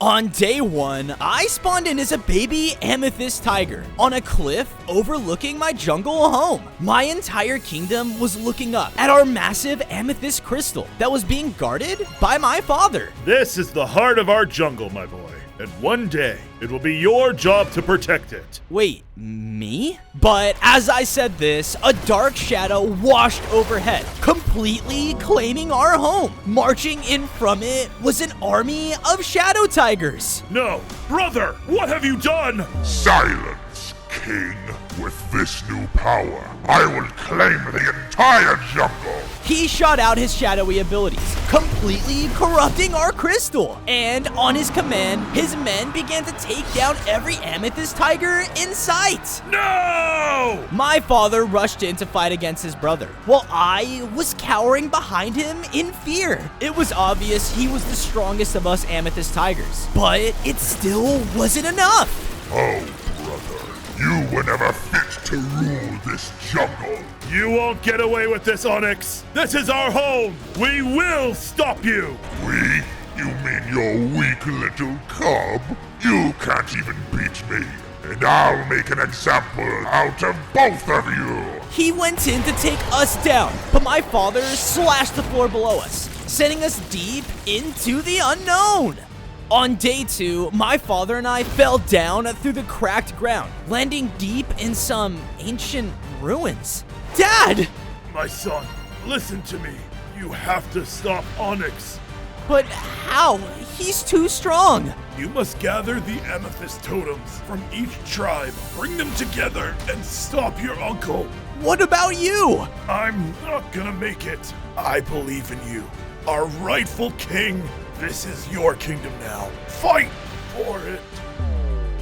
On day 1, I spawned in as a baby Amethyst Tiger on a cliff overlooking my jungle home. My entire kingdom was looking up at our massive amethyst crystal that was being guarded by my father. This is the heart of our jungle, my boy. And one day, it will be your job to protect it. Wait, me? But as I said this, a dark shadow washed overhead, completely claiming our home. Marching in from it was an army of shadow tigers. No, brother, what have you done? Silence, King. With this new power, I will claim the entire jungle. He shot out his shadowy abilities, completely corrupting our crystal. And on his command, his men began to take down every amethyst tiger in sight. No! My father rushed in to fight against his brother, while I was cowering behind him in fear. It was obvious he was the strongest of us amethyst tigers, but it still wasn't enough. Oh, brother, you were never fit to rule this jungle. You won't get away with this, Onyx. This is our home. We will stop you. We? You mean your weak little cub? You can't even beat me. And I'll make an example out of both of you. He went in to take us down, but my father slashed the floor below us, sending us deep into the unknown. On day 2, my father and I fell down through the cracked ground, landing deep in some ancient ruins. Dad! My son, listen to me. You have to stop Onyx. But how? He's too strong. You must gather the amethyst totems from each tribe, bring them together, and stop your uncle. What about you? I'm not gonna make it. I believe in you, our rightful king. This is your kingdom now. Fight for it.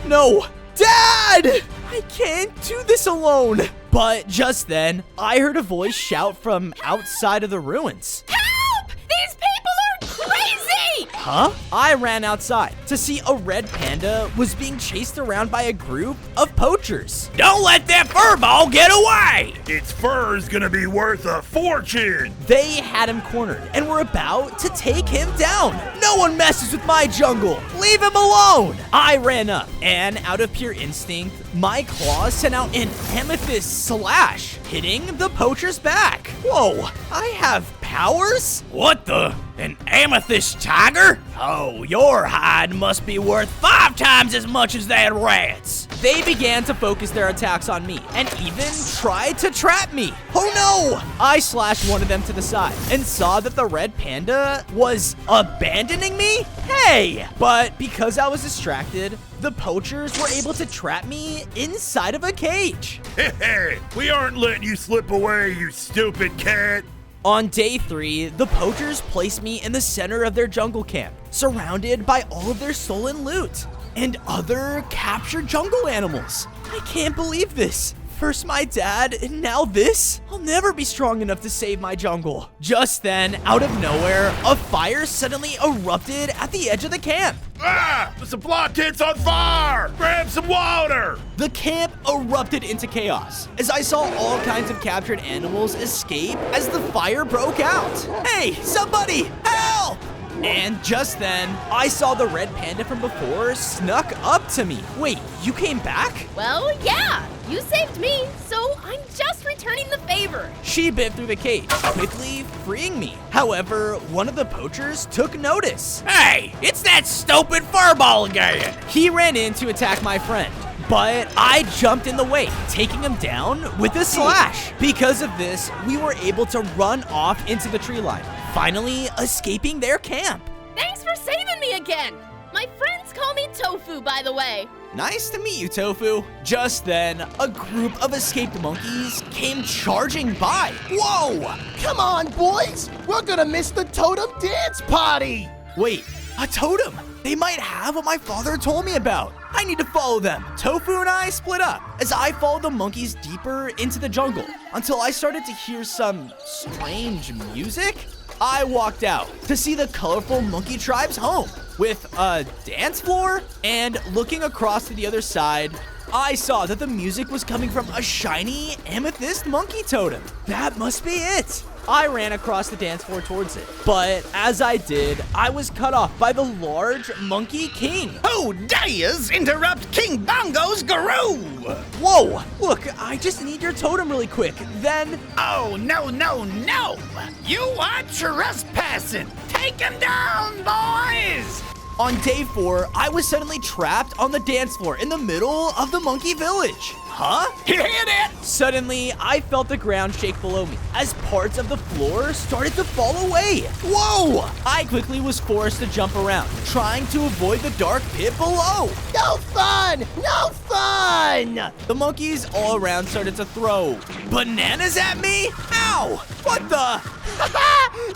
No! Dad! I can't do this alone. But just then, I heard a voice shout from outside of the ruins. Help! These people are crazy! Huh? I ran outside to see a red panda was being chased around by a group of poachers. Don't let that furball get away! Its fur is gonna be worth a fortune. They had him cornered and were about to take him down. No one messes with my jungle. Leave him alone. I ran up and out of pure instinct, my claws sent out an amethyst slash, hitting the poacher's back. Whoa, I have powers? What the? An amethyst tiger? Oh, your hide must be worth 5 times as much as that rat's. They began to focus their attacks on me and even tried to trap me. Oh no! I slashed one of them to the side and saw that the red panda was abandoning me? Hey! But because I was distracted, the poachers were able to trap me inside of a cage. Hey, we aren't letting you slip away, you stupid cat. On day 3, the poachers placed me in the center of their jungle camp, surrounded by all of their stolen loot and other captured jungle animals. I can't believe this. First my dad, and now this? I'll never be strong enough to save my jungle. Just then, out of nowhere, a fire suddenly erupted at the edge of the camp. Ah! The supply kit's on fire! Grab some water! The camp erupted into chaos as I saw all kinds of captured animals escape as the fire broke out. Hey, somebody, help! And just then, I saw the red panda from before snuck up to me. Wait, you came back? Well, yeah, you saved me, so I'm just returning the favor. She bit through the cage, quickly freeing me. However, one of the poachers took notice. Hey, it's that stupid furball again. He ran in to attack my friend, but I jumped in the way, taking him down with a slash. Because of this, we were able to run off into the tree line, finally escaping their camp. Thanks for saving me again. My friends call me Tofu, by the way. Nice to meet you, Tofu. Just then, a group of escaped monkeys came charging by. Whoa! Come on, boys! We're gonna miss the totem dance party! Wait, a totem? They might have what my father told me about. I need to follow them. Tofu and I split up as I followed the monkeys deeper into the jungle until I started to hear some strange music. I walked out to see the colorful monkey tribe's home with a dance floor, and looking across to the other side, I saw that the music was coming from a shiny amethyst monkey totem. That must be it. I ran across the dance floor towards it. But as I did, I was cut off by the large Monkey King. Who dares interrupt King Bongo's groove? Whoa, look, I just need your totem really quick. Then, Oh, no, no, no! You are trespassing! Take him down, boys! on day 4, I was suddenly trapped on the dance floor in the middle of the monkey village. Huh? Hit it! Suddenly, I felt the ground shake below me as parts of the floor started to fall away. Whoa! I quickly was forced to jump around, trying to avoid the dark pit below. No fun! No fun! The monkeys all around started to throw bananas at me. Ow! What the?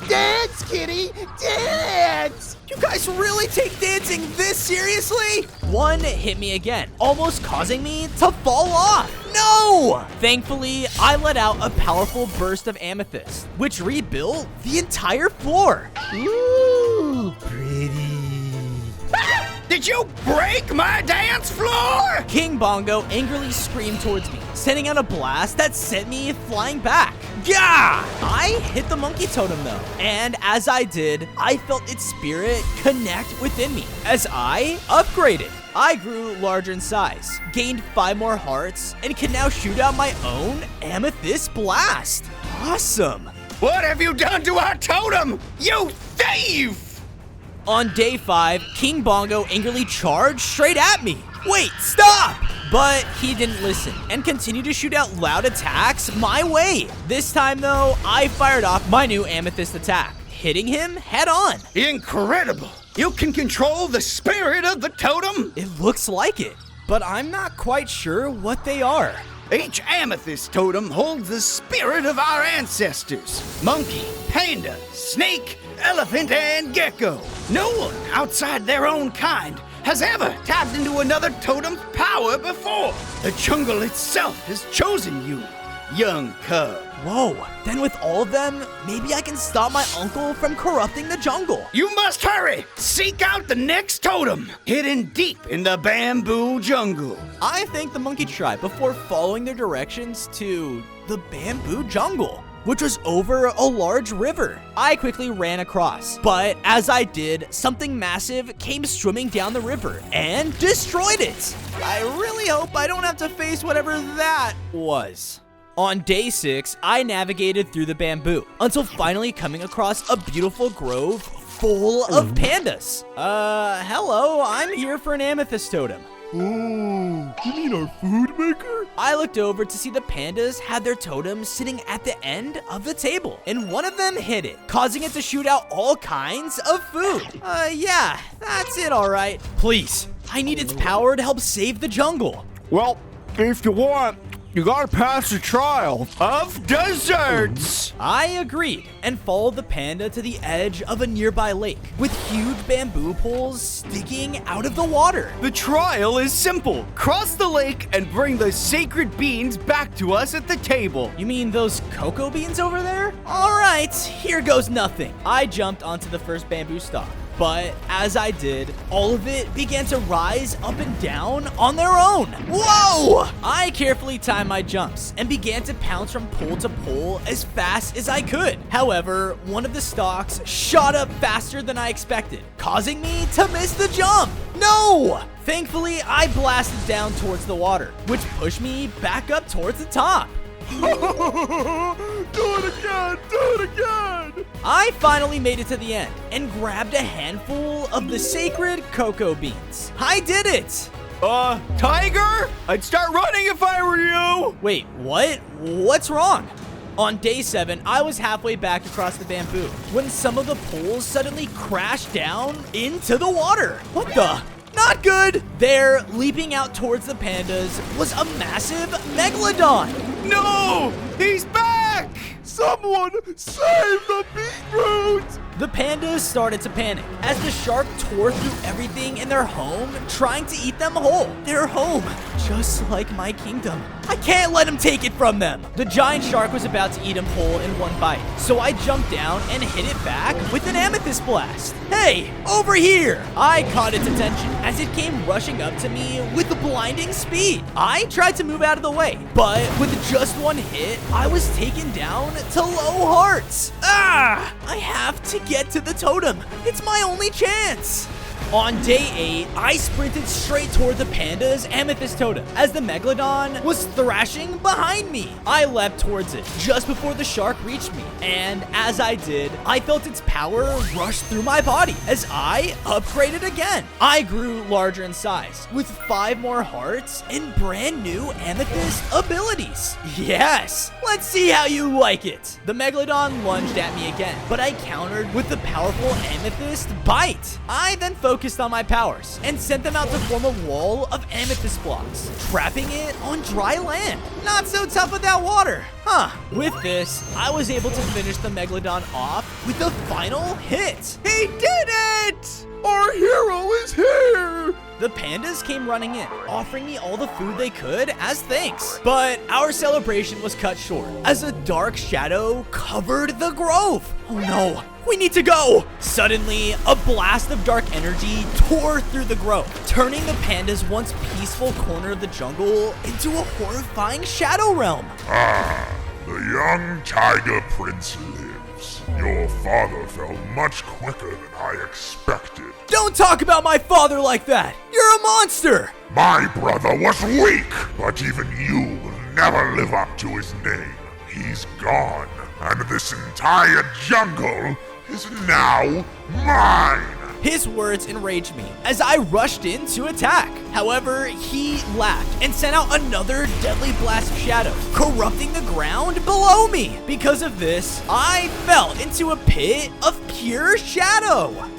Dance, kitty! Dance! You guys really take dancing this seriously? One hit me again, almost causing me to fall off. No! Thankfully, I let out a powerful burst of amethyst, which rebuilt the entire floor. Ooh, pretty. Did you break my dance floor? King Bongo angrily screamed towards me, sending out a blast that sent me flying back. Gah! I hit the monkey totem though, and as I did, I felt its spirit connect within me as I upgraded. I grew larger in size, gained 5 more hearts, and can now shoot out my own amethyst blast. Awesome! What have you done to our totem? You thief! On day 5, King Bongo angrily charged straight at me. Wait, stop! But he didn't listen and continued to shoot out loud attacks my way. This time though, I fired off my new amethyst attack, hitting him head on. Incredible! You can control the spirit of the totem? It looks like it, but I'm not quite sure what they are. Each amethyst totem holds the spirit of our ancestors. Monkey, panda, snake, elephant, and gecko. No one outside their own kind has ever tapped into another totem's power before. The jungle itself has chosen you, young cub. Whoa, then with all of them, maybe I can stop my uncle from corrupting the jungle. You must hurry! Seek out the next totem, hidden deep in the bamboo jungle. I thanked the monkey tribe before following their directions to the bamboo jungle, which was over a large river. I quickly ran across, but as I did, something massive came swimming down the river and destroyed it. I really hope I don't have to face whatever that was. On day 6, I navigated through the bamboo until finally coming across a beautiful grove full of pandas. Hello, I'm here for an amethyst totem. Oh, you mean our food maker? I looked over to see the pandas had their totems sitting at the end of the table, and one of them hit it, causing it to shoot out all kinds of food. Yeah, that's it, all right. Please, I need its power to help save the jungle. Well, if you want, you gotta pass the trial of desserts. I agreed and followed the panda to the edge of a nearby lake with huge bamboo poles sticking out of the water. The trial is simple. Cross the lake and bring the sacred beans back to us at the table. You mean those cocoa beans over there? All right, here goes nothing. I jumped onto the first bamboo stalk, but as I did, all of it began to rise up and down on their own. Whoa! I carefully timed my jumps and began to pounce from pole to pole as fast as I could. However, one of the stalks shot up faster than I expected, causing me to miss the jump. No! Thankfully, I blasted down towards the water, which pushed me back up towards the top. Do it again! Do it again! I finally made it to the end and grabbed a handful of the sacred cocoa beans. I did it! Tiger? I'd start running if I were you. Wait, what? What's wrong? On day 7, I was halfway back across the bamboo when some of the poles suddenly crashed down into the water. What the? Not good! There, leaping out towards the pandas, was a massive megalodon. No, he's back. Someone save the beetroot! The pandas started to panic as the shark tore through everything in their home, trying to eat them whole. Their home, just like my kingdom. I can't let him take it from them. The giant shark was about to eat him whole in one bite, so I jumped down and hit it back with an amethyst blast. Hey, over here! I caught its attention as it came rushing up to me with blinding speed. I tried to move out of the way, but with just one hit, I was taken down to low hearts. Ah! I have to get to the totem. It's my only chance. On day 8, I sprinted straight toward the panda's amethyst totem as the megalodon was thrashing behind me. I leapt towards it just before the shark reached me, and as I did, I felt its power rush through my body as I upgraded again. I grew larger in size with 5 more hearts and brand new amethyst abilities. Yes, let's see how you like it. The megalodon lunged at me again, but I countered with the powerful amethyst bite. I then focused on my powers and sent them out to form a wall of amethyst blocks, trapping it on dry land. Not so tough without water, huh? With this, I was able to finish the megalodon off with the final hit. He did it! Our hero is here! The pandas came running in, offering me all the food they could as thanks. But our celebration was cut short as a dark shadow covered the grove. Oh no, we need to go! Suddenly, a blast of dark energy tore through the grove, turning the panda's once peaceful corner of the jungle into a horrifying shadow realm. Ah, the young tiger prince lives. Your father fell much quicker than I expected. Don't talk about my father like that! You're a monster! My brother was weak, but even you will never live up to his name. He's gone, and this entire jungle is now mine. His words enraged me as I rushed in to attack. However, he laughed and sent out another deadly blast of shadow, corrupting the ground below me. Because of this, I fell into a pit of pure shadow.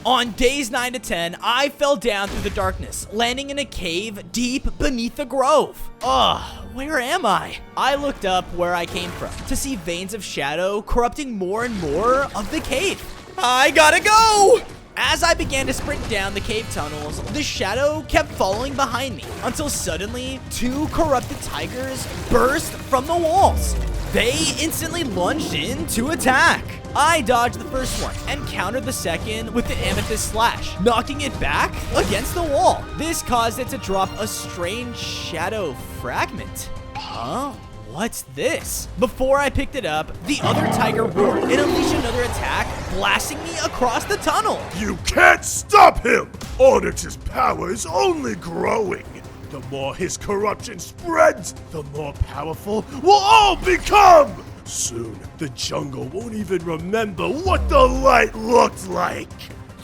On days 9 to 10, I fell down through the darkness, landing in a cave deep beneath the grove. Ugh, where am I? I looked up where I came from to see veins of shadow corrupting more and more of the cave. I gotta go! As I began to sprint down the cave tunnels, the shadow kept following behind me until suddenly 2 corrupted tigers burst from the walls. They instantly lunged in to attack. I dodged the first one and countered the second with the amethyst slash, knocking it back against the wall. This caused it to drop a strange shadow fragment. Huh? What's this? Before I picked it up, the other tiger roared and unleashed another attack, blasting me across the tunnel. You can't stop him! Onyx's power is only growing. The more his corruption spreads, the more powerful we'll all become! Soon, the jungle won't even remember what the light looked like.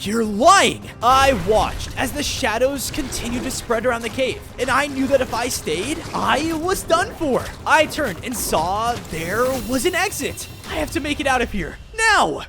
You're lying! I watched as the shadows continued to spread around the cave, and I knew that if I stayed, I was done for. I turned and saw there was an exit. I have to make it out of here, now!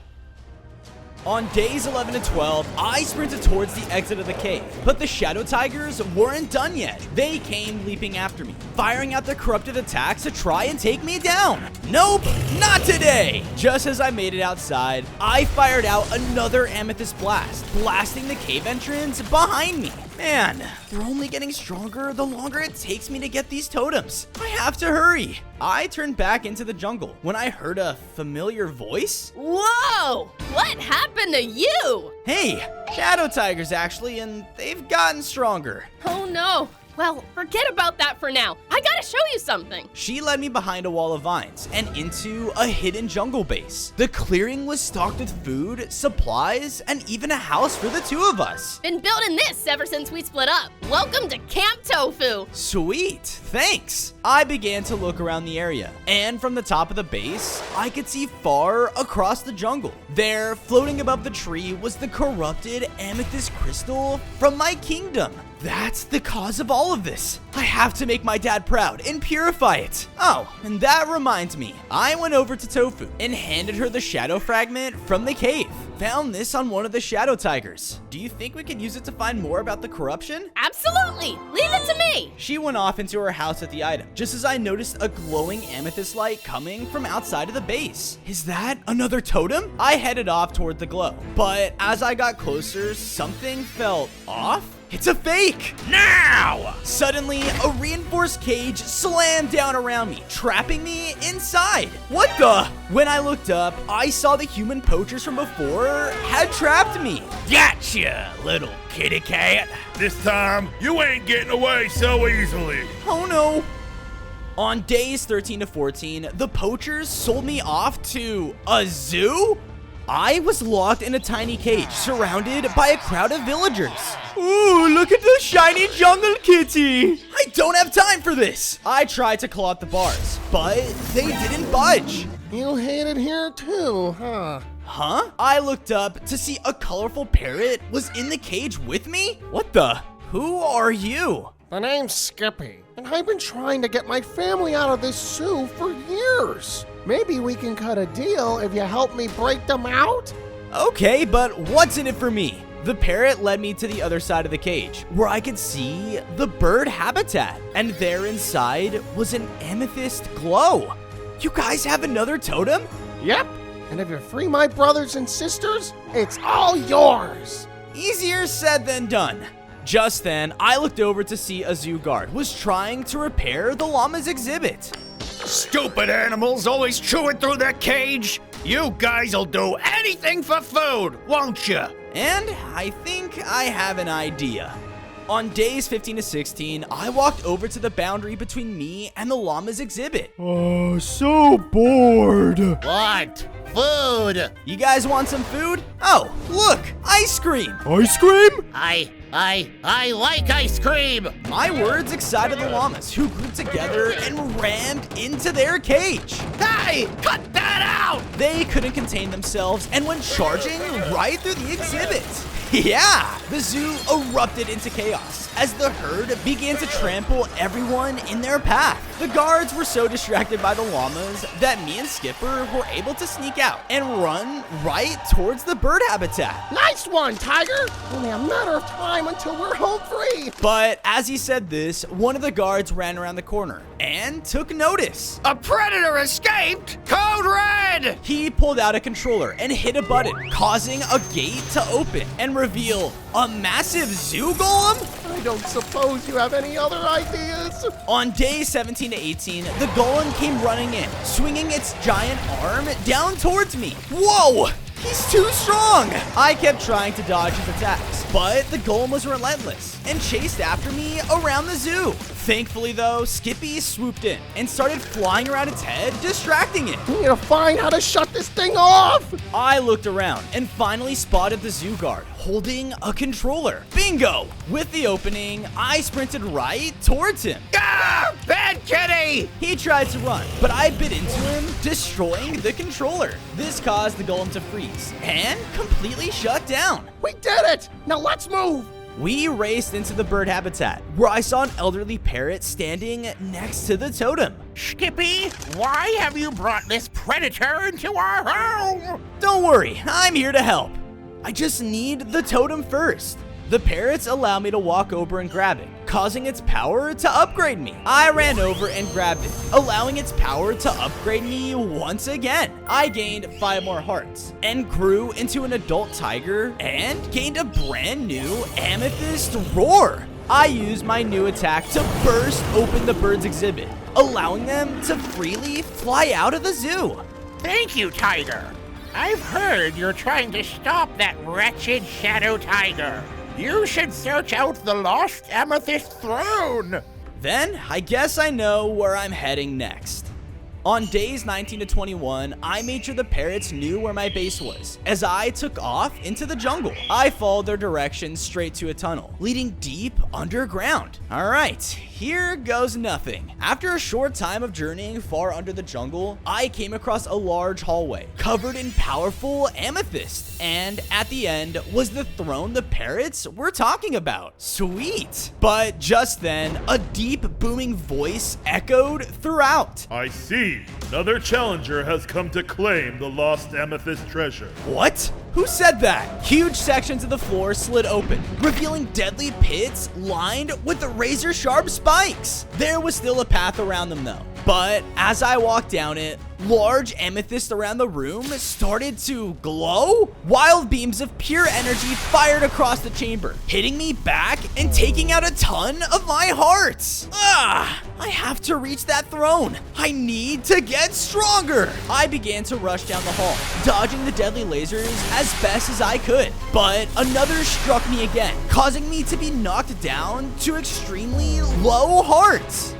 On days 11 and 12, I sprinted towards the exit of the cave, but the shadow tigers weren't done yet. They came leaping after me, firing out their corrupted attacks to try and take me down. Nope, not today! Just as I made it outside, I fired out another amethyst blast, blasting the cave entrance behind me. Man, they're only getting stronger the longer it takes me to get these totems. I have to hurry. I turned back into the jungle when I heard a familiar voice. Whoa! What happened to you? Hey, shadow tigers actually, and they've gotten stronger. Oh no. Well, forget about that for now. I gotta show you something. She led me behind a wall of vines and into a hidden jungle base. The clearing was stocked with food, supplies, and even a house for the 2 of us. Been building this ever since we split up. Welcome to Camp Tofu. Sweet, thanks. I began to look around the area, and from the top of the base, I could see far across the jungle. There, floating above the tree, was the corrupted amethyst crystal from my kingdom. That's the cause of all of this. I have to make my dad proud and purify it. Oh, and that reminds me. I went over to Tofu and handed her the shadow fragment from the cave. found this on one of the shadow tigers. Do you think we can use it to find more about the corruption? Absolutely! Leave it to me! She went off into her house with the item, just as I noticed a glowing amethyst light coming from outside of the base. Is that another totem? I headed off toward the glow, but as I got closer, something felt off. It's a fake! Now! Suddenly, a reinforced cage slammed down around me, trapping me inside. What the? When I looked up, I saw the human poachers from before had trapped me. Gotcha, little kitty cat. This time, you ain't getting away so easily. Oh no. On days 13 to 14, the poachers sold me off to a zoo? I was locked in a tiny cage, surrounded by a crowd of villagers. Ooh, look at the shiny jungle kitty. I don't have time for this. I tried to claw at the bars, but they didn't budge. You hate it here too, huh? Huh? I looked up to see a colorful parrot was in the cage with me? What the? Who are you? The name's Skippy, and I've been trying to get my family out of this zoo for years. Maybe we can cut a deal if you help me break them out? Okay, but what's in it for me? The parrot led me to the other side of the cage, where I could see the bird habitat, and there inside was an amethyst glow. You guys have another totem? Yep, and if you free my brothers and sisters, it's all yours. Easier said than done. Just then, I looked over to see a zoo guard was trying to repair the llama's exhibit. Stupid animals always chewing through their cage. You guys'll do anything for food, won't you? And I think I have an idea. On days 15 to 16, I walked over to the boundary between me and the llama's exhibit. Oh, so bored. What? Food. You guys want some food? Oh, look, ice cream. Ice cream? I like ice cream. My words excited the llamas, who grouped together and rammed into their cage. Hey, cut that out! They couldn't contain themselves and went charging right through the exhibit. Yeah, the zoo erupted into chaos as the herd began to trample everyone in their path. The guards were so distracted by the llamas that me and Skipper were able to sneak out and run right towards the bird habitat. Nice one, Tiger. Only a matter of time until we're home free. But as he said this, one of the guards ran around the corner and took notice. A predator escaped! Code Red! He pulled out a controller and hit a button, causing a gate to open and reveal a massive zoo golem? I don't suppose you have any other ideas? On day 17 to 18, the golem came running in, swinging its giant arm down towards me. Whoa! He's too strong! I kept trying to dodge his attacks, but the golem was relentless and chased after me around the zoo. Thankfully though, Skippy swooped in and started flying around its head, distracting it. We need to find how to shut this thing off. I looked around and finally spotted the zoo guard holding a controller. Bingo! With the opening, I sprinted right towards him. Ah! Bad kitty! He tried to run, but I bit into him, destroying the controller. This caused the golem to freeze and completely shut down. We did it. Now let's move. We raced into the bird habitat, where I saw an elderly parrot standing next to the totem. Skippy, why have you brought this predator into our home? Don't worry, I'm here to help. I just need the totem first. The parrots allow me to walk over and grab it, causing its power to upgrade me. I ran over and grabbed it, allowing its power to upgrade me once again. I gained 5 more hearts and grew into an adult tiger and gained a brand new amethyst roar. I used my new attack to burst open the bird's exhibit, allowing them to freely fly out of the zoo. Thank you, Tiger. I've heard you're trying to stop that wretched shadow tiger. You should search out the lost Amethyst Throne. Then, I guess I know where I'm heading next. On days 19 to 21, I made sure the parrots knew where my base was, as I took off into the jungle. I followed their direction straight to a tunnel, leading deep underground. Alright, here goes nothing. After a short time of journeying far under the jungle, I came across a large hallway, covered in powerful amethyst, and at the end was the throne the parrots were talking about. Sweet! But just then, a deep booming voice echoed throughout. I see. Indeed, another challenger has come to claim the lost amethyst treasure. What? Who said that? Huge sections of the floor slid open, revealing deadly pits lined with razor-sharp spikes. There was still a path around them though. But as I walked down it, large amethysts around the room started to glow. Wild beams of pure energy fired across the chamber, hitting me back and taking out a ton of my hearts. I have to reach that throne. I need to get stronger. I began to rush down the hall, dodging the deadly lasers as best as I could. But another struck me again, causing me to be knocked down to extremely low hearts.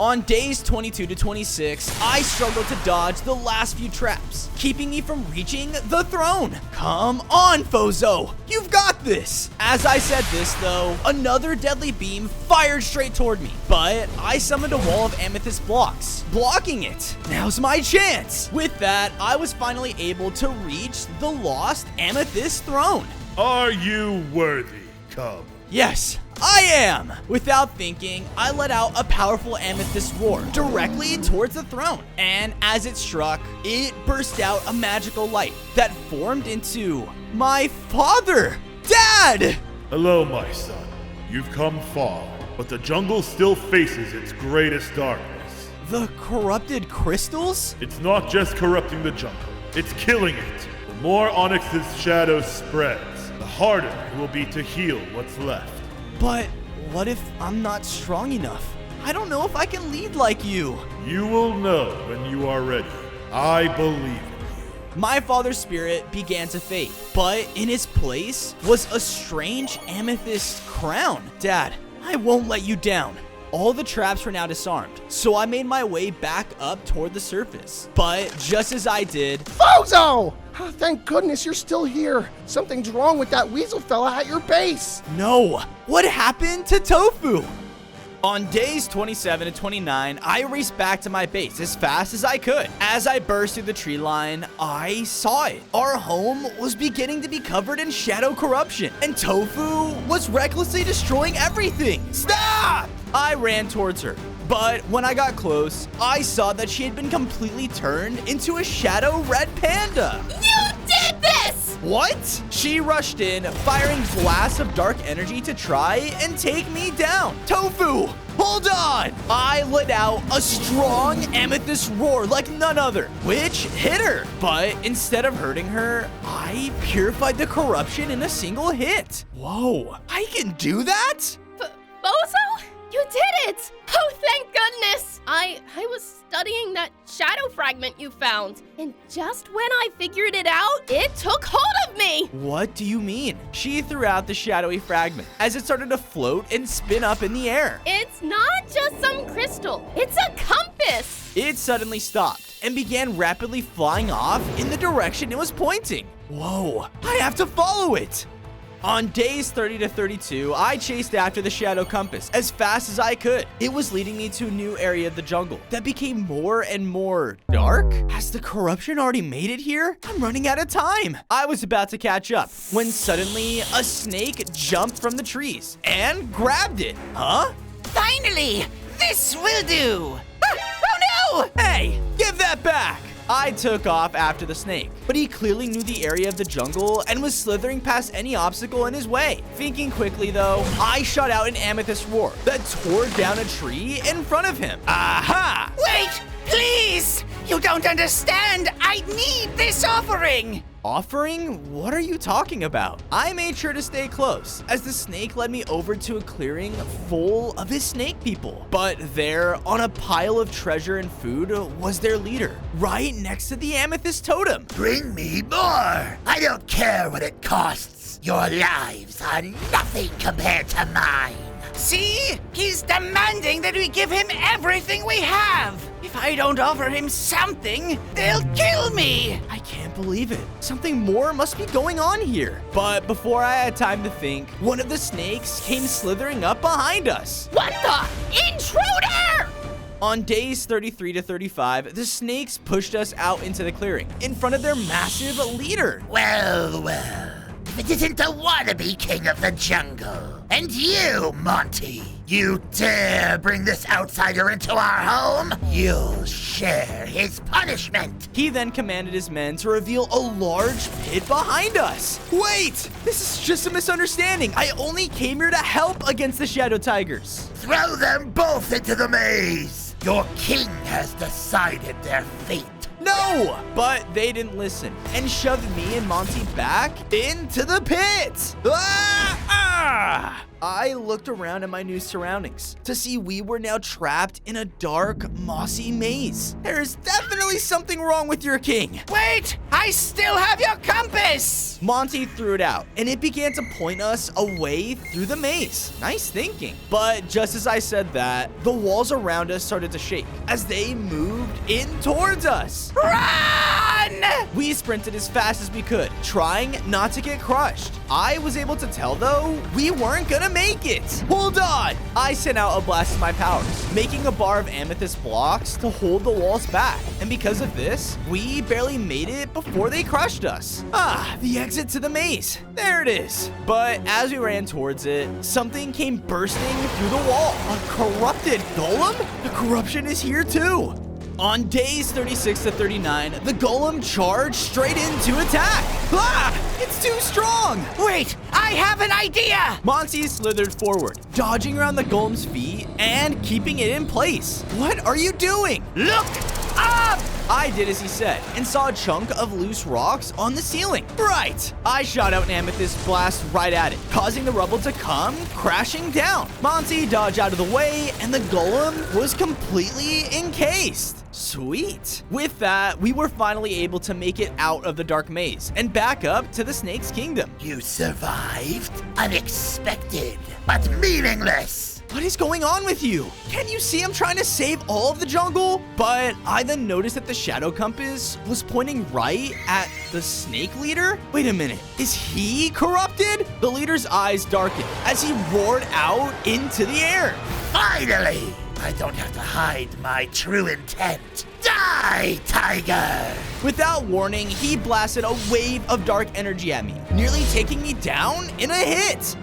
On days 22 to 26, I struggled to dodge the last few traps, keeping me from reaching the throne. Come on, Fozo, you've got this. As I said this though, another deadly beam fired straight toward me, but I summoned a wall of amethyst blocks, blocking it. Now's my chance. With that, I was finally able to reach the lost amethyst throne. Are you worthy, Cub? Yes, I am! Without thinking, I let out a powerful amethyst roar directly towards the throne. And as it struck, it burst out a magical light that formed into my father! Dad! Hello, my son. You've come far, but the jungle still faces its greatest darkness. The corrupted crystals? It's not just corrupting the jungle, it's killing it. The more Onyx's shadow spreads, the harder it will be to heal what's left. But what if I'm not strong enough? I don't know if I can lead like you. You will know when you are ready. I believe in you. My father's spirit began to fade, but in its place was a strange amethyst crown. Dad, I won't let you down. All the traps were now disarmed, so I made my way back up toward the surface. But just as I did, Fozo! Oh, thank goodness you're still here. Something's wrong with that weasel fella at your base. no, what happened to Tofu? On days 27 to 29, I raced back to my base as fast as I could. As I burst through the tree line, I saw it. Our home was beginning to be covered in shadow corruption, and Tofu was recklessly destroying everything. Stop! I ran towards her, but when I got close, I saw that she had been completely turned into a shadow red panda. You did this! What? She rushed in, firing blasts of dark energy to try and take me down. Tofu, hold on! I let out a strong amethyst roar like none other, which hit her. But instead of hurting her, I purified the corruption in a single hit. Whoa, I can do that? Bozo? You did it! Oh, thank goodness! I was studying that shadow fragment you found, and just when I figured it out, it took hold of me! What do you mean? She threw out the shadowy fragment as it started to float and spin up in the air. It's not just some crystal, it's a compass! It suddenly stopped and began rapidly flying off in the direction it was pointing. Whoa, I have to follow it! On days 30 to 32, I chased after the shadow compass as fast as I could. It was leading me to a new area of the jungle that became more and more dark. Has the corruption already made it here? I'm running out of time. I was about to catch up when suddenly a snake jumped from the trees and grabbed it. Huh? Finally! This will do! Oh no! Hey, give that back! I took off after the snake, but he clearly knew the area of the jungle and was slithering past any obstacle in his way. Thinking quickly though, I shot out an amethyst roar that tore down a tree in front of him. Aha! Wait! Please! You don't understand! I need this offering! Offering? What are you talking about? I made sure to stay close as the snake led me over to a clearing full of his snake people. But there, on a pile of treasure and food, was their leader, right next to the amethyst totem. Bring me more! I don't care what it costs. Your lives are nothing compared to mine. See? He's demanding that we give him everything we have! If I don't offer him something, they'll kill me! I can't believe it. Something more must be going on here. But before I had time to think, one of the snakes came slithering up behind us. What the? Intruder! On days 33 to 35, the snakes pushed us out into the clearing in front of their massive leader. Well, well. if it isn't the wannabe king of the jungle. And you, Monty, you dare bring this outsider into our home? You'll share his punishment. He then commanded his men to reveal a large pit behind us. Wait, this is just a misunderstanding. I only came here to help against the Shadow Tigers. Throw them both into the maze. Your king has decided their fate. No! But they didn't listen and shoved me and Monty back into the pit. I looked around at my new surroundings to see we were now trapped in a dark, mossy maze. There is definitely something wrong with your king. Wait! I still have your compass! Monty threw it out, and it began to point us away through the maze. Nice thinking. But just as I said that, the walls around us started to shake as they moved in towards us. Run! We sprinted as fast as we could, trying not to get crushed. I was able to tell, though, we weren't gonna make it. Hold on! I sent out a blast of my powers, making a bar of amethyst blocks to hold the walls back. And because of this, we barely made it before they crushed us. The exit to the maze. There it is. But as we ran towards it, something came bursting through the wall. A corrupted golem? The corruption is here too. On days 36 to 39, the golem charged straight in to attack. It's too strong. Wait, I have an idea! Monty slithered forward, dodging around the golem's feet and keeping it in place. What are you doing? Look up! I did as he said and saw a chunk of loose rocks on the ceiling. Right! I shot out an amethyst blast right at it, causing the rubble to come crashing down. Monty dodged out of the way and the golem was completely encased. Sweet. With that, we were finally able to make it out of the dark maze and back up to the snake's kingdom. You survived? Unexpected, but meaningless. What is going on with you? Can't you see I'm trying to save all of the jungle? But I then noticed that the shadow compass was pointing right at the snake leader. Wait a minute, is he corrupted? The leader's eyes darkened as he roared out into the air. Finally! I don't have to hide my true intent. Die, Tiger! Without warning, he blasted a wave of dark energy at me, nearly taking me down in a hit.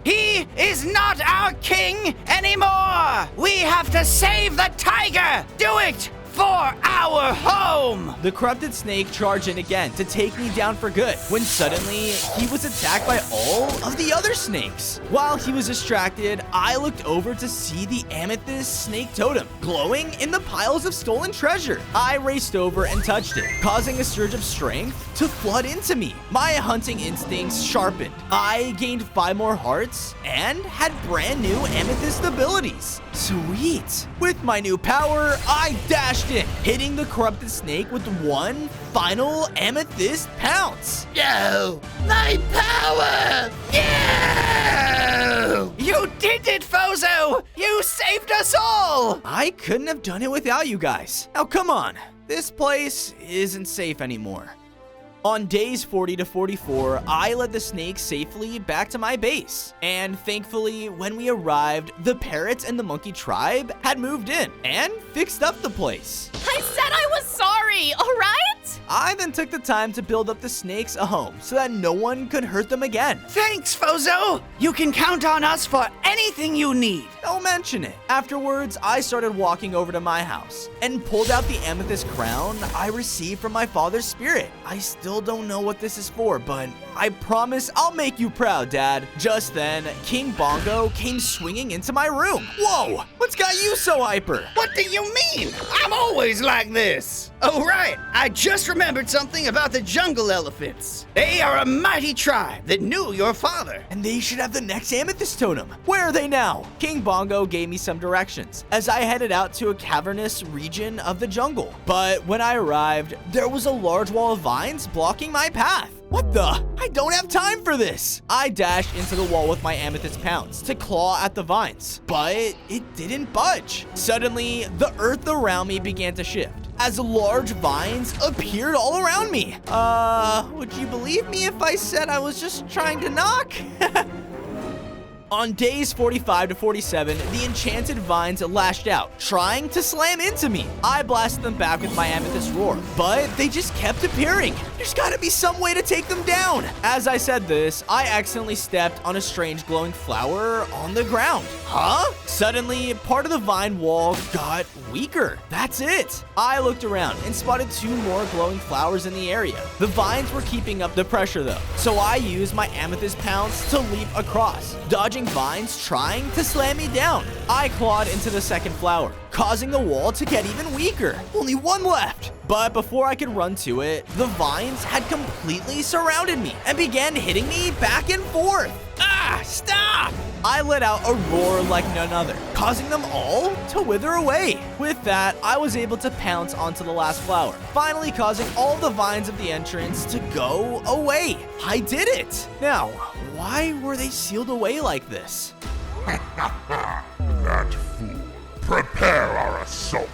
He is not our king anymore! We have to save the tiger! Do it! For our home! The corrupted snake charged in again to take me down for good, when suddenly he was attacked by all of the other snakes. While he was distracted, I looked over to see the amethyst snake totem glowing in the piles of stolen treasure. I raced over and touched it, causing a surge of strength to flood into me. My hunting instincts sharpened. I gained 5 more hearts and had brand new amethyst abilities. Sweet. With my new power, I dashed in, hitting the corrupted snake with one final amethyst pounce. No! My power! No! You did it, Fozo! You saved us all! I couldn't have done it without you guys. Now come on, this place isn't safe anymore. On days 40 to 44, I led the snake safely back to my base. And thankfully, when we arrived, the parrots and the monkey tribe had moved in and fixed up the place. I said I was sorry, all right? I then took the time to build up the snakes a home so that no one could hurt them again. Thanks, Fozo! You can count on us for anything you need. Don't mention it. Afterwards, I started walking over to my house and pulled out the amethyst crown I received from my father's spirit. I still don't know what this is for, but I promise I'll make you proud, Dad. Just then, King Bongo came swinging into my room. Whoa, what's got you so hyper? What do you mean? I'm always like this. Oh, right. I just remembered something about the jungle elephants. They are a mighty tribe that knew your father. And they should have the next amethyst totem. Where are they now? King Bongo gave me some directions as I headed out to a cavernous region of the jungle. But when I arrived, there was a large wall of vines blocking my path. What the? I don't have time for this. I dashed into the wall with my amethyst pounce to claw at the vines, but it didn't budge. Suddenly, the earth around me began to shift as large vines appeared all around me. Would you believe me if I said I was just trying to knock? On days 45 to 47, the enchanted vines lashed out, trying to slam into me. I blasted them back with my Amethyst Roar, but they just kept appearing. There's gotta be some way to take them down. As I said this, I accidentally stepped on a strange glowing flower on the ground. Huh? Suddenly, part of the vine wall got weaker. That's it. I looked around and spotted 2 more glowing flowers in the area. The vines were keeping up the pressure though, so I used my Amethyst Pounce to leap across, dodging vines trying to slam me down. I clawed into the second flower, causing the wall to get even weaker. Only one left. But before I could run to it, the vines had completely surrounded me and began hitting me back and forth. Ah, stop! I let out a roar like none other, causing them all to wither away. With that, I was able to pounce onto the last flower, finally causing all the vines of the entrance to go away. I did it! Now, why were they sealed away like this? That fool. Prepare our assault.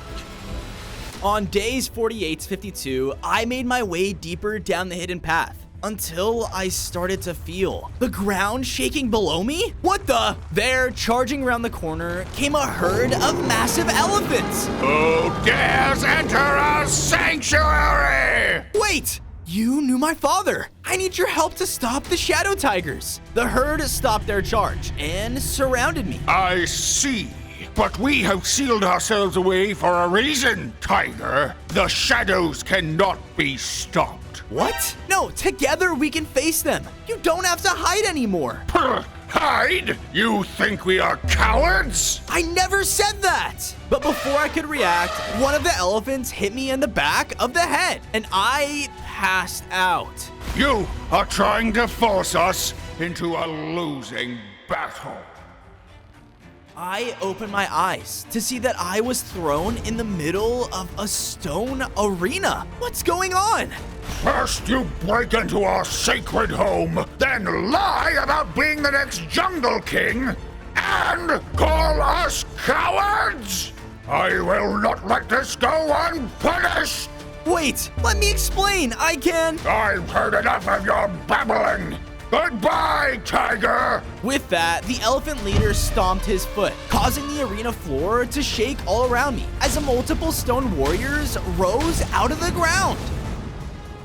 On days 48 to 52, I made my way deeper down the hidden path until I started to feel the ground shaking below me. What the? There, charging around the corner, came a herd of massive elephants. Who dares enter our sanctuary? Wait! You knew my father. I need your help to stop the Shadow Tigers. The herd stopped their charge and surrounded me. I see. But we have sealed ourselves away for a reason, Tiger. The shadows cannot be stopped. What? No, together we can face them. You don't have to hide anymore. Hide? You think we are cowards? I never said that! But before I could react, one of the elephants hit me in the back of the head, and I passed out. You are trying to force us into a losing battle. I opened my eyes to see that I was thrown in the middle of a stone arena. What's going on? First you break into our sacred home, then lie about being the next Jungle King, and call us cowards! I will not let this go unpunished! Wait, let me explain. I can... I've heard enough of your babbling! Goodbye, Tiger! With that, the elephant leader stomped his foot, causing the arena floor to shake all around me as multiple stone warriors rose out of the ground.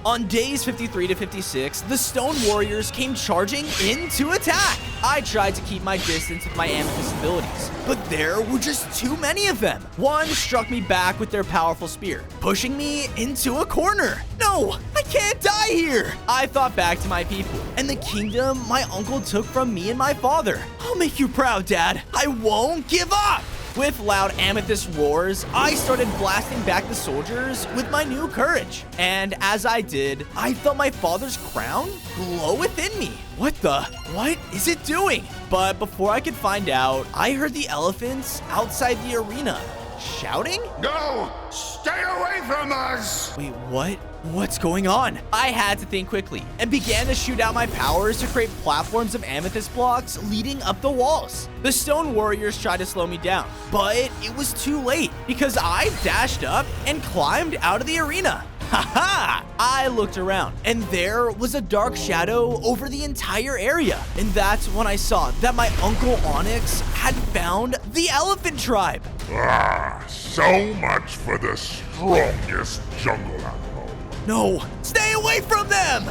On days 53 to 56, the stone warriors came charging in to attack. I tried to keep my distance with my amethyst abilities, but there were just too many of them. One struck me back with their powerful spear, pushing me into a corner. No, I can't die here. I thought back to my people and the kingdom my uncle took from me and my father. I'll make you proud, Dad. I won't give up. With loud amethyst roars, I started blasting back the soldiers with my new courage. And as I did, I felt my father's crown glow within me. What is it doing? But before I could find out, I heard the elephants outside the arena shouting? No! Stay away from us! Wait, what? What's going on? I had to think quickly and began to shoot out my powers to create platforms of amethyst blocks leading up the walls. The stone warriors tried to slow me down, but it was too late because I dashed up and climbed out of the arena. Haha! I looked around, and there was a dark shadow over the entire area. And that's when I saw that my Uncle Onyx had found the elephant tribe. Ah, so much for the strongest jungle animal. No, stay away from them!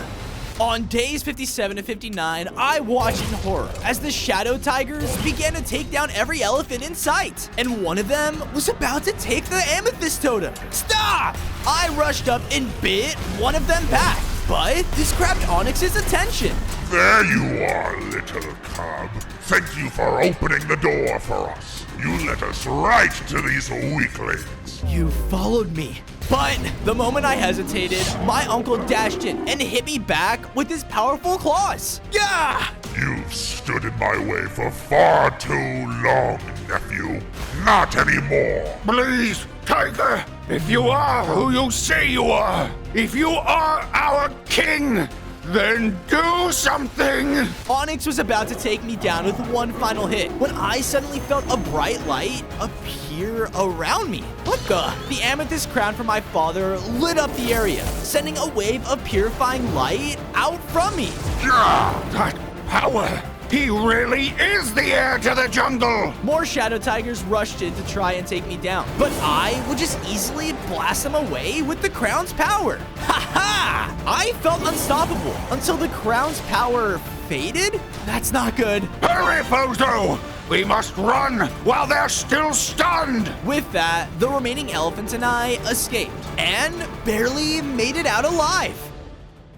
On days 57 to 59, I watched in horror as the Shadow Tigers began to take down every elephant in sight. And one of them was about to take the Amethyst Totem. Stop! I rushed up and bit one of them back, but this grabbed Onyx's attention. There you are, little cub. Thank you for opening the door for us. You led us right to these weaklings. You followed me. But the moment I hesitated, my uncle dashed in and hit me back with his powerful claws. Yeah! You've stood in my way for far too long, nephew. Not anymore. Please, Tiger, if you are who you say you are, if you are our king, then do something! Onyx was about to take me down with one final hit when I suddenly felt a bright light appear around me. What the? The amethyst crown from my father lit up the area, sending a wave of purifying light out from me. Yeah, that power! He really is the heir to the jungle! More shadow tigers rushed in to try and take me down, but I would just easily blast them away with the crown's power. Ha ha! I felt unstoppable until the crown's power faded? That's not good. Hurry, Bozo! We must run while they're still stunned! With that, the remaining elephants and I escaped and barely made it out alive.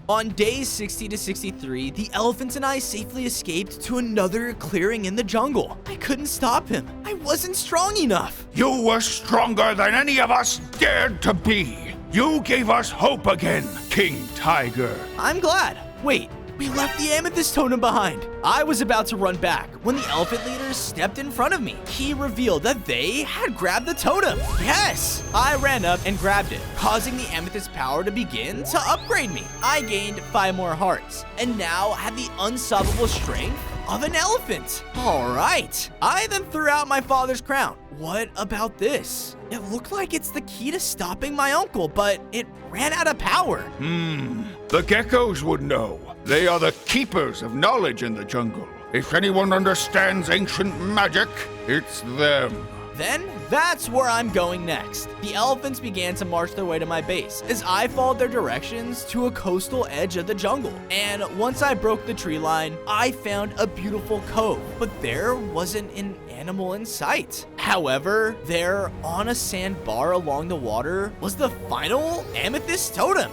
On days 60 to 63, the elephants and I safely escaped to another clearing in the jungle. I couldn't stop him. I wasn't strong enough. You were stronger than any of us dared to be. You gave us hope again, King Tiger. I'm glad. Wait. We left the Amethyst Totem behind. I was about to run back when the elephant leader stepped in front of me. He revealed that they had grabbed the totem. Yes! I ran up and grabbed it, causing the Amethyst power to begin to upgrade me. I gained 5 more hearts, and now had the unstoppable strength of an elephant. All right. I then threw out my father's crown. What about this? It looked like it's the key to stopping my uncle, but it ran out of power. The geckos would know. They are the keepers of knowledge in the jungle. If anyone understands ancient magic, it's them. Then that's where I'm going next. The elephants began to march their way to my base as I followed their directions to a coastal edge of the jungle. And once I broke the tree line, I found a beautiful cove, but there wasn't an animal in sight. However, there on a sandbar along the water was the final Amethyst Totem.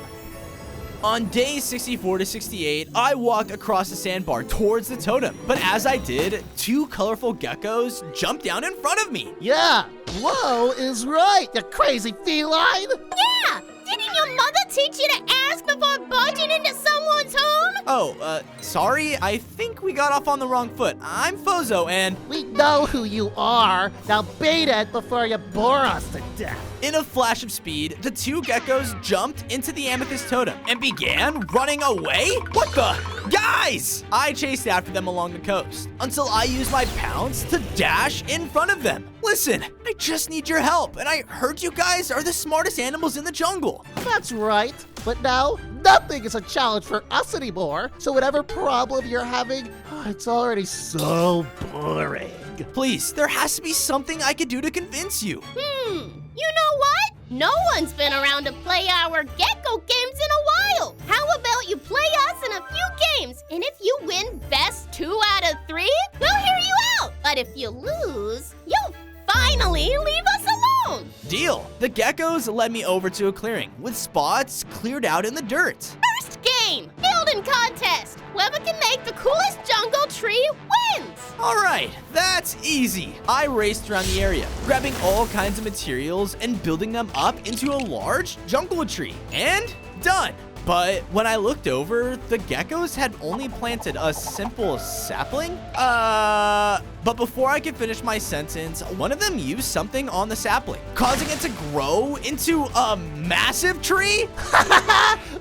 On days 64 to 68, I walked across the sandbar towards the totem, but as I did, 2 colorful geckos jumped down in front of me. Yeah, whoa is right, you crazy feline! Yeah! Didn't your mother teach you to ask before barging into someone's home? Oh, sorry, I think we got off on the wrong foot. I'm Fozo, and We know who you are. Now beat it before you bore us to death. in a flash of speed, the 2 geckos jumped into the Amethyst Totem and began running away? What the? Guys! I chased after them along the coast until I used my pounce to dash in front of them. Listen, I just need your help, and I heard you guys are the smartest animals in the jungle. That's right. But now, nothing is a challenge for us anymore. So whatever problem you're having, it's already so boring. Please, there has to be something I could do to convince you. You know what? No one's been around to play our gecko games in a while. How about you play us in a few games? And if you win best 2 out of 3, we'll hear you out. But if you lose, you'll finally leave us alone. Deal. The geckos led me over to a clearing with spots cleared out in the dirt. First game, building contest. Whoever can make the coolest jungle tree wins. All right, that's easy. I raced around the area, grabbing all kinds of materials and building them up into a large jungle tree. And done. But when I looked over, the geckos had only planted a simple sapling. But before I could finish my sentence, one of them used something on the sapling, causing it to grow into a massive tree.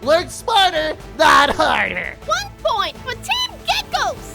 Work smarter, not harder. 1 point for Team Geckos.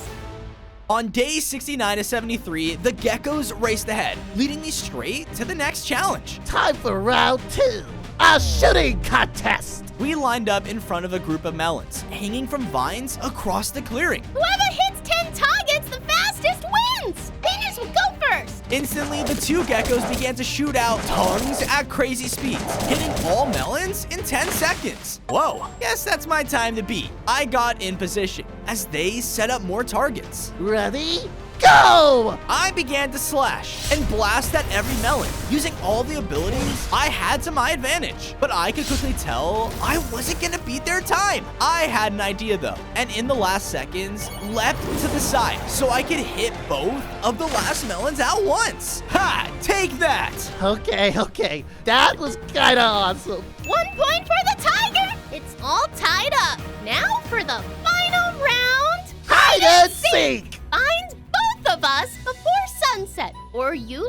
On days 69 to 73, the geckos raced ahead, leading me straight to the next challenge. Time for round 2, a shooting contest. We lined up in front of a group of melons, hanging from vines across the clearing. Whoever hits 10 targets the fastest wins. Winners will go first. Instantly, the 2 geckos began to shoot out tongues at crazy speeds, hitting all melons in 10 seconds. Whoa, guess that's my time to beat. I got in position as they set up more targets. Ready? Go! I began to slash and blast at every melon, using all the abilities I had to my advantage. But I could quickly tell I wasn't gonna beat their time. I had an idea though, and in the last seconds, leapt to the side so I could hit both of the last melons at once. Ha! Take that! Okay, that was kinda awesome. 1 point for the tiger. It's all tied up. Now for the final round. Hide and seek! Find both of us before sunset, or you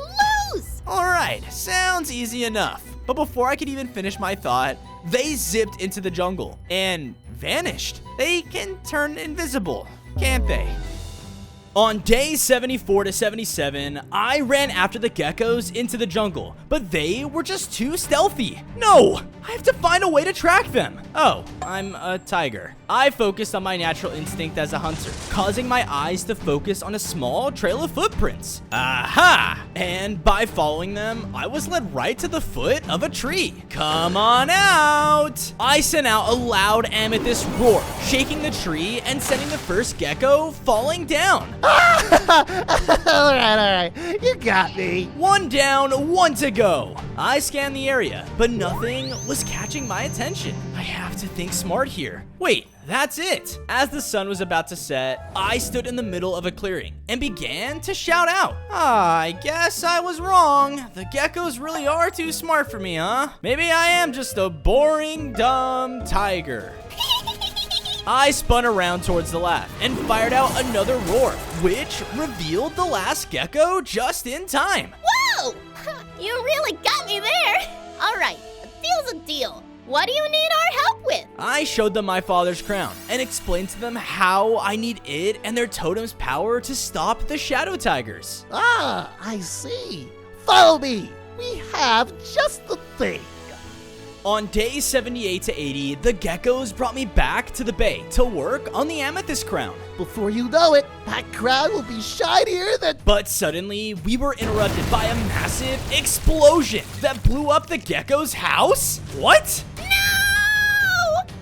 lose. All right, sounds easy enough. But before I could even finish my thought, they zipped into the jungle and vanished. They can turn invisible, can't they? On day 74 to 77, I ran after the geckos into the jungle, but they were just too stealthy. No, I have to find a way to track them. Oh, I'm a tiger. I focused on my natural instinct as a hunter, causing my eyes to focus on a small trail of footprints. Aha! And by following them, I was led right to the foot of a tree. Come on out! I sent out a loud amethyst roar, shaking the tree and sending the first gecko falling down. all right. You got me. One down, one to go. I scanned the area, but nothing was catching my attention. I have to think smart here. Wait, that's it. As the sun was about to set, I stood in the middle of a clearing and began to shout out. I guess I was wrong. The geckos really are too smart for me, huh? Maybe I am just a boring, dumb tiger. I spun around towards the lab and fired out another roar, which revealed the last gecko just in time. Whoa! You really got me there. All right, a deal's a deal. What do you need our help with? I showed them my father's crown and explained to them how I need it and their totem's power to stop the shadow tigers. Ah, I see. Follow me. We have just the thing. On days 78 to 80, the geckos brought me back to the bay to work on the amethyst crown. Before you know it, that crown will be shinier than... But suddenly, we were interrupted by a massive explosion that blew up the gecko's house? What? No!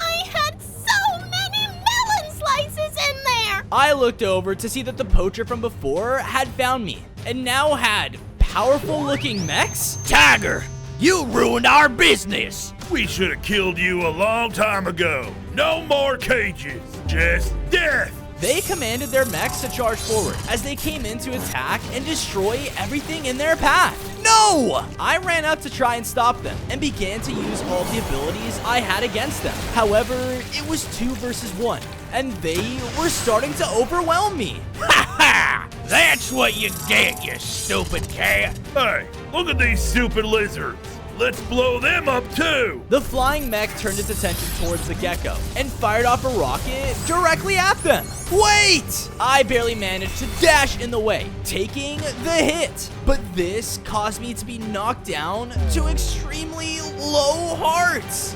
I had so many melon slices in there! I looked over to see that the poacher from before had found me and now had powerful looking mechs? Tiger, you ruined our business! We should have killed you a long time ago. No more cages, just death. They commanded their mechs to charge forward as they came in to attack and destroy everything in their path. No! I ran up to try and stop them and began to use all the abilities I had against them. However, it was 2 versus 1, and they were starting to overwhelm me. Ha ha! That's what you get, you stupid cat. Hey, look at these stupid lizards. Let's blow them up too! The flying mech turned its attention towards the gecko and fired off a rocket directly at them. Wait! I barely managed to dash in the way, taking the hit. But this caused me to be knocked down to extremely low hearts.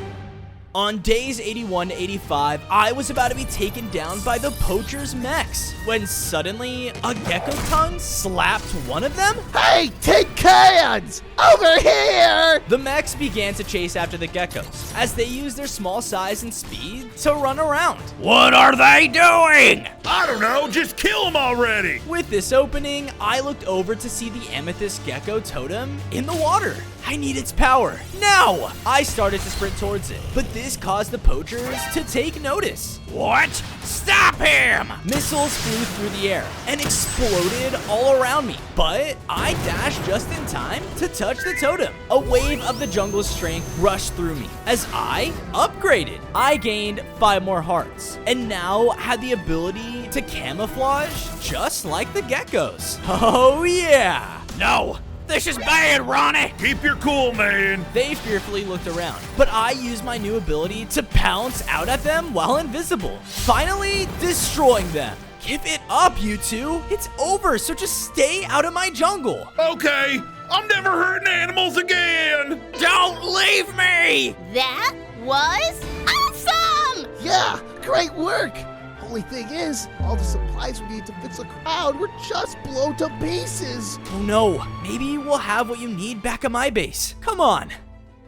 On days 81 to 85, I was about to be taken down by the poacher's mechs when suddenly a gecko tongue slapped one of them. Hey, tin cans! Over here! The mechs began to chase after the geckos as they used their small size and speed to run around. What are they doing? I don't know, just kill them already! With this opening, I looked over to see the amethyst gecko totem in the water. I need its power now! I started to sprint towards it, but this caused the poachers to take notice. What? Stop him! Missiles flew through the air and exploded all around me, but I dashed just in time to touch the totem. A wave of the jungle's strength rushed through me as I upgraded. I gained 5 more hearts and now had the ability to camouflage just like the geckos. Oh yeah! No! This is bad, Ronnie! Keep your cool, man! They fearfully looked around, but I used my new ability to pounce out at them while invisible, finally destroying them. Give it up, you two! It's over, so just stay out of my jungle! Okay, I'm never hurting animals again! Don't leave me! That was awesome! Yeah, great work! Only thing is, all the supplies we need to fix the crown were just blown to pieces. Oh no, maybe we'll have what you need back at my base. Come on.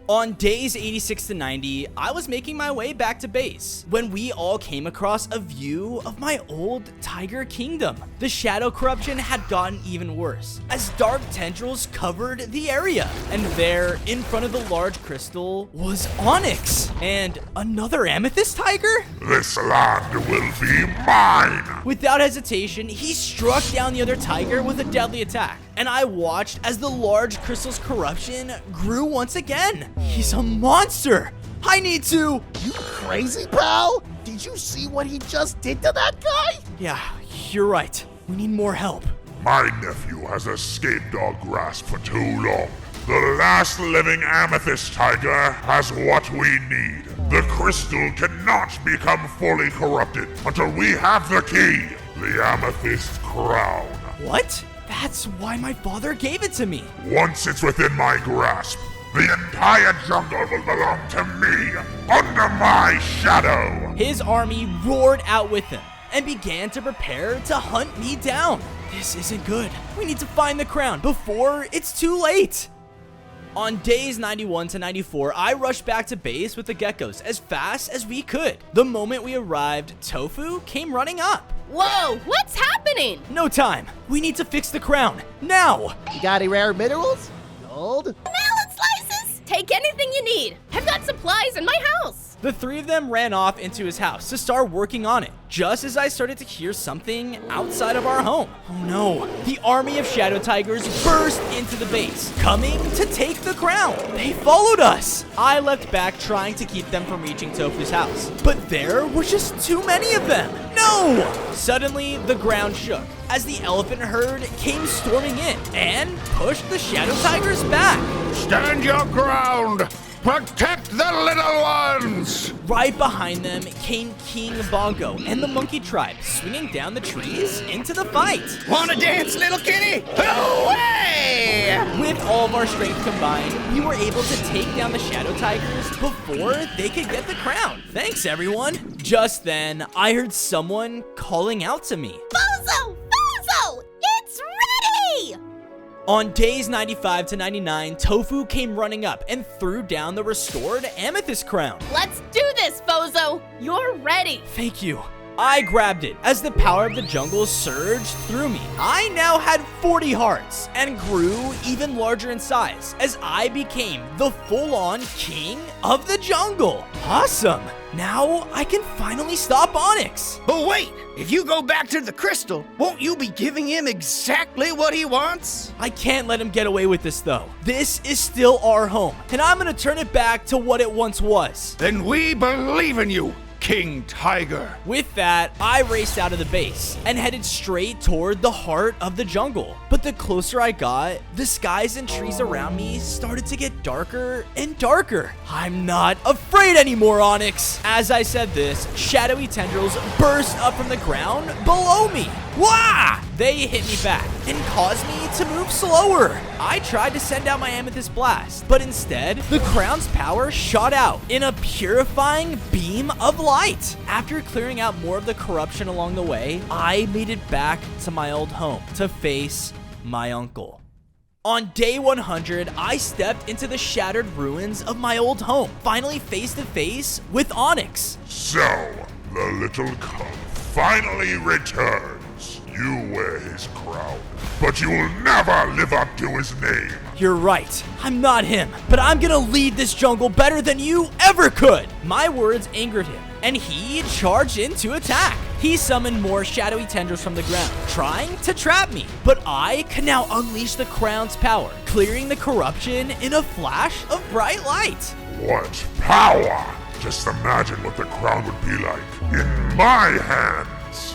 On days 86 to 90, I was making my way back to base when we all came across a view of my old tiger kingdom. The shadow corruption had gotten even worse as dark tendrils covered the area. And there, in front of the large crystal, was Onyx and another amethyst tiger? This land will be mine! Without hesitation, he struck down the other tiger with a deadly attack. And I watched as the large crystal's corruption grew once again. He's a monster. I need to... You crazy, pal? Did you see what he just did to that guy? Yeah, you're right. We need more help. My nephew has escaped our grasp for too long. The last living Amethyst Tiger has what we need. The crystal cannot become fully corrupted until we have the key. the Amethyst Crown. What? That's why my father gave it to me. Once it's within my grasp, the entire jungle will belong to me, under my shadow. His army roared out with him and began to prepare to hunt me down. This isn't good. We need to find the crown before it's too late. On days 91 to 94, I rushed back to base with the geckos as fast as we could. The moment we arrived, Tofu came running up. Whoa, what's happening? No time. We need to fix the crown. Now! You got any rare minerals? Gold? Melon slices? Take anything you need. I've got supplies in my house. The three of them ran off into his house to start working on it, just as I started to hear something outside of our home. Oh no, the army of shadow tigers burst into the base, coming to take the crown. They followed us. I leapt back trying to keep them from reaching Tofu's house, but there were just too many of them. No! Suddenly, the ground shook as the elephant herd came storming in and pushed the shadow tigers back. Stand your ground! Protect the little ones! Right behind them came King Bongo and the monkey tribe, swinging down the trees into the fight. Wanna dance, little kitty? Away! With all of our strength combined, we were able to take down the shadow tigers before they could get the crown. Thanks, everyone. Just then, I heard someone calling out to me. Bozo! Bozo! It's ready! On days 95 to 99, Tofu came running up and threw down the restored Amethyst crown. Let's do this, Bozo! You're ready! Thank you. I grabbed it as the power of the jungle surged through me. I now had 40 hearts and grew even larger in size as I became the full-on king of the jungle. Awesome. Now I can finally stop Onyx. But wait, if you go back to the crystal, won't you be giving him exactly what he wants? I can't let him get away with this though. This is still our home, and I'm gonna turn it back to what it once was. Then we believe in you, King Tiger. With that, I raced out of the base and headed straight toward the heart of the jungle. But the closer I got, the skies and trees around me started to get darker and darker. I'm not afraid anymore, Onyx. As I said this, shadowy tendrils burst up from the ground below me. Wah! They hit me back and caused me to move slower. I tried to send out my Amethyst Blast, but instead, the crown's power shot out in a purifying beam of light. After clearing out more of the corruption along the way, I made it back to my old home to face my uncle. On day 100, I stepped into the shattered ruins of my old home, finally face to face with Onyx. So, the little cub finally returns. You wear his crown, but you will never live up to his name. You're right. I'm not him, but I'm gonna lead this jungle better than you ever could. My words angered him, and he charged in to attack. He summoned more shadowy tendrils from the ground, trying to trap me. But I can now unleash the crown's power, clearing the corruption in a flash of bright light. What power! Just imagine what the crown would be like in my hands.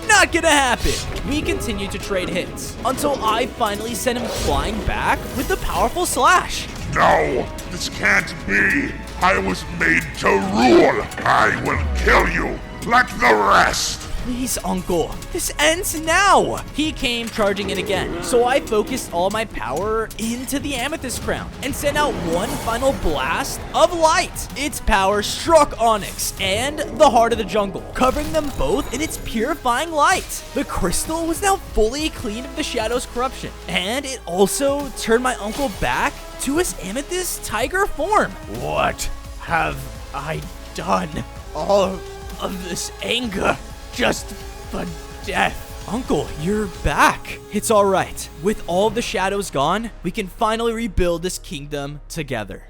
Not gonna happen. We continued to trade hits until I finally sent him flying back with the powerful slash. No, this can't be. I was made to rule. I will kill you like the rest. Please, Uncle, this ends now. He came charging in again, so I focused all my power into the Amethyst Crown and sent out one final blast of light. Its power struck Onyx and the heart of the jungle, covering them both in its purifying light. The crystal was now fully clean of the shadow's corruption, and it also turned my uncle back to his Amethyst Tiger form. What have I done? All of this anger just for death. Uncle, you're back. It's all right. With all of the shadows gone, we can finally rebuild this kingdom together.